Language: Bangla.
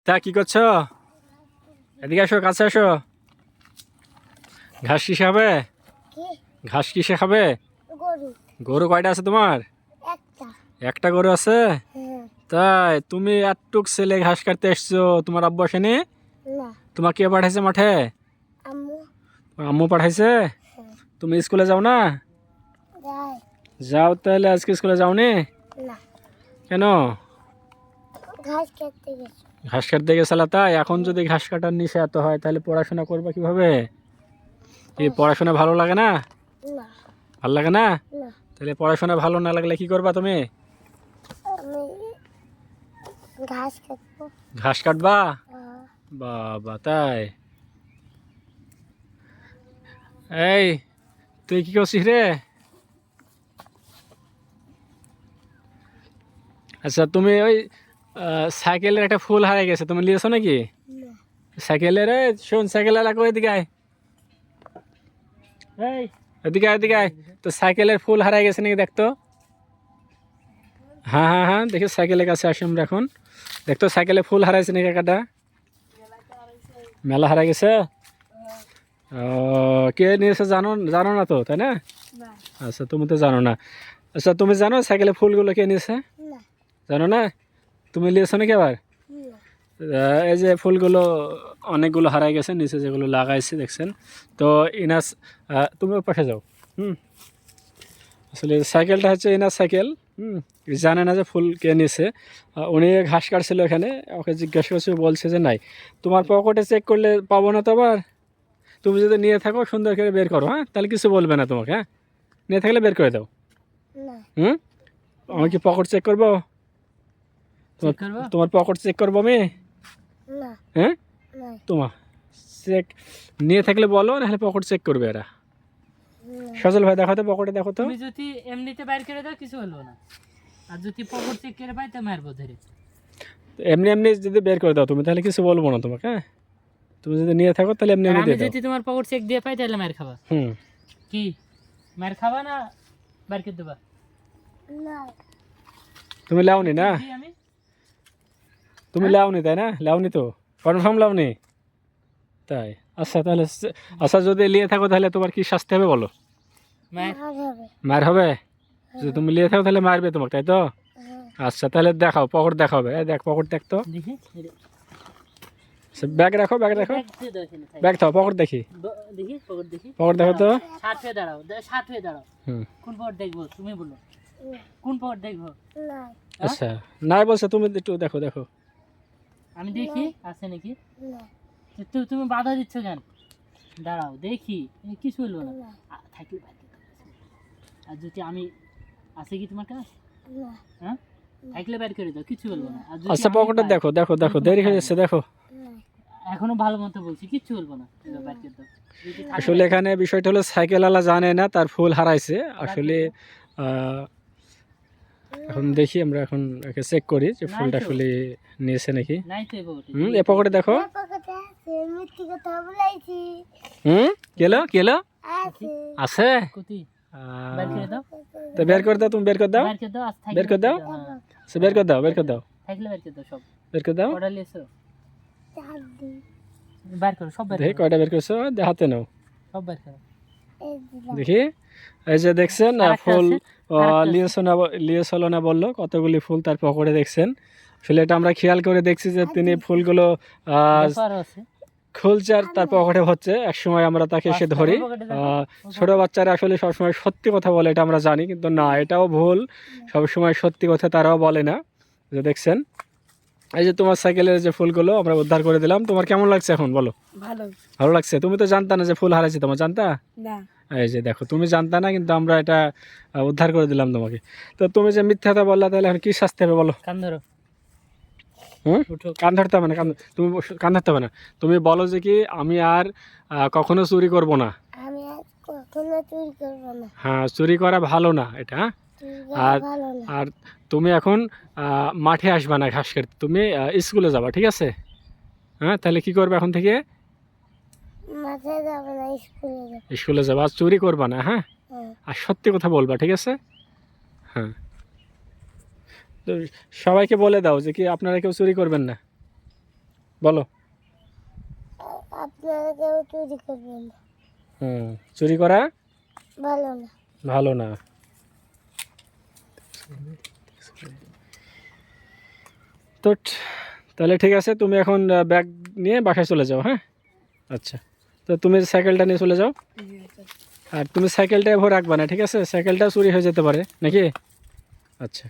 তা কি করছো? এদিকে আসো, কাছে আসো। ঘাস কিসে খাবে? ঘাস কিসে খাবে? গরু কয়টা আছে তোমার? একটা গরু আছে? তাই তুমি এতটুক ছেলে ঘাস কাটতে এসছো, তোমার আব্বু আসেনি? তোমার কে পাঠাইছে মাঠে? তোমার আম্মু পাঠাইছে? তুমি স্কুলে যাও না? যাও, তাহলে আজকে স্কুলে যাওনি কেন? ঘাস কাটতে গেছিলা? তাই এখন যদি ঘাস কাটার নিশা এত হয় তাহলে পড়াশোনা করবা কিভাবে? কি পড়াশোনা ভালো লাগে না? ভালো লাগে না? তাহলে পড়াশোনা ভালো না লাগলে কি করবা তুমি? ঘাস কাটবা? বাবা, তাই? এই, তুই কি করছিস রে? আচ্ছা, তুমি ওই সাইকেলের একটা ফুল হারিয়ে গেছে, তুমি নিয়েছো নাকি সাইকেলের? শোন, সাইকেল এলাকা এদিকে আয়। এই, এদিকে আয়, এদিকে আয়। তো সাইকেলের ফুল হারিয়ে গেছে নাকি দেখতো? হ্যাঁ হ্যাঁ হ্যাঁ, দেখি সাইকেলের কাছে আসি আমরা এখন। দেখতো সাইকেলে ফুল হারাইছে নাকি কাটা? মেলা হারাই গেছে। ও, কে নিয়েছে জানো? জানো না তো, তাই না? আচ্ছা, তুমি তো জানো না। আচ্ছা, তুমি জানো সাইকেলে ফুলগুলো কে নিয়েছে? জানো না? তুমি নিয়েছো নাকি আবার? এই যে ফুলগুলো অনেকগুলো হারাই গেছে, নিচে যেগুলো লাগাইছে দেখছেন তো। ইনাস, তুমি ওর পাশে যাও। আসলে সাইকেলটা হচ্ছে ইনার সাইকেল। জানে না যে ফুল কে নিয়েছে। উনি ঘাস কাটছিল এখানে, ওকে জিজ্ঞাসা করছে, বলছে যে নাই। তোমার পকেটে চেক করলে পাবো না তো আবার। তুমি যদি নিয়ে থাকো সুন্দর করে বের করো, হ্যাঁ? তাহলে কিছু বলবে না তোমাকে। হ্যাঁ, নিয়ে থাকলে বের করে দাও। আমি কি পকেট চেক করবো? তোমার পকেট চেক করবো আমি? হ্যাঁ, তোমার চেক নিয়ে থাকলে বলো, নাহলে পকেট চেক করবে এরা। সজল ভাই, দেখো তো পকেটে, দেখো তো। তুমি যদি এমনিতে বাইর করে দাও কিছু হলো না, আর যদি পকেট চেক করে পাই তো মারবো ধরে। এমনি এমনি যদি বের করে দাও তুমি, তাহলে কিছু বলবো না তোমাকে। হ্যাঁ, তুমি যদি নিয়ে থাকো তাহলে এমনি এমনি আমি দিয়ে দাও। যদি তোমার পকেট চেক দিয়ে পাই তাহলে মার খাবা। কি মার খাবা না বাইর করে দেবা? তুমি লাওনি না? আমি তুমি লাওনি, তাই না? লাওনি তো, কনফার্ম লাওনি। তাই? আচ্ছা, তাহলে আচ্ছা, যদি নিয়ে থাকো তাহলে তোমার কি শাস্তি হবে বলো? মার হবে? যদি তুমি নিয়ে থাকো তাহলে মারবে তোমাকে, তাই তো? আচ্ছা, তাহলে দেখাও, পকেট দেখাবে। দেখ, পকেট দেখতো। দেখি ব্যাগ রাখো, ব্যাগ রাখো, ব্যাগ থাও, পকেট দেখি। দেখি পকেট দেখি। পকেট দেখো তো। 60 হয়ে দাঁড়াও, 60 হয়ে দাঁড়াও। কোন পকেট দেখবো তুমি বলো? কোন পকেট দেখবো? আচ্ছা, নাই বলছে, তুমি একটু দেখো, দেখো। আমি দেখি আছে নাকি। তুমি বাধা দিচ্ছ কেন? দাঁড়াও দেখি, কিছু হলো না। থাকলে বাইর করে দাও। আর যদি আমি আছে কি তোমার কাছে? হ্যাঁ, থাকলে বাইর করে দাও, কিছু বলবো না। আচ্ছা, পকেটে দেখো, দেখো, দেখো, দেরি হয়ে যাচ্ছে, দেখো। এখনো ভালো মতো বলছি, কিচ্ছু বলবো না, বাইর করে দাও। আসলে এখানে বিষয়টা হলো সাইকেলওয়ালা জানে না তার ফুল হারাইছে আসলে। এখন দেখি আমরা, এখন একে চেক করি যে ফুলটা আসলে নিয়েছে নাকি। এ পকেটে দেখো। কেলো কেলো আছে। তো বের করে দাও, তুমি বের করে দাও, বের করে দাও, বের করে দাও, বের করে দাও, বের করে দাও। দেখি কয়টা বের করছো, হাতে নাও, দেখি। এই যে দেখছেন ফুল লিয়েছিল না বললো, কতগুলি ফুল তার পকেটে দেখছেন। আসলে এটা আমরা খেয়াল করে দেখছি যে তিনি ফুলগুলো খুলছে আর তার পকেটে হচ্ছে। একসময় আমরা তাকে এসে ধরি। ছোট বাচ্চারা আসলে সবসময় সত্যি কথা বলে, এটা আমরা জানি, কিন্তু না, এটাও ভুল। সবসময় সত্যি কথা তারাও বলে না। যে দেখছেন, এই যে তোমার সাইকেলের যে ফুলগুলো আমরা উদ্ধার করে দিলাম, তোমার কেমন লাগছে এখন বলো? ভালো লাগছে? তুমি তো জানতা না যে ফুল হারাইছে, তোমার জানতা? এই যে দেখো, তুমি জানতা না, কিন্তু আমরা এটা উদ্ধার করে দিলাম তোমাকে। তো তুমি যে মিথ্যা কথা বললা, তাহলে এখন কি শাস্তি হবে বলো? কান ধরতে হবে না, তুমি কান ধরতে হবে না। তুমি বলো যে কি, আমি আর কখনো চুরি করব না। হ্যাঁ, চুরি করা ভালো না এটা। আর আর তুমি এখন মাঠে আসবা না ঘাস কাটতে, তুমি স্কুলে যাবা, ঠিক আছে? হ্যাঁ, তাহলে কি করবে এখন থেকে? স্কুলে যাবা, আর চুরি করবা না। হ্যাঁ, আর সত্যি কথা বলবা, ঠিক আছে? হ্যাঁ, তো সবাইকে বলে দাও যে কি আপনারা কেউ চুরি করবেন না। বলো। আপনারা কেউ চুরি করবেন না, চুরি করা ভালো না। ভালো না। তো তাহলে ঠিক আছে, তুমি এখন ব্যাগ নিয়ে বাসায় চলে যাও। হ্যাঁ, আচ্ছা। তো তুমি সাইকেলটা নিয়ে চলে যাও, আর তুমি সাইকেলটা এভাবে রাখবা না, ঠিক আছে? সাইকেলটা চুরি হয়ে যেতে পারে নাকি? আচ্ছা।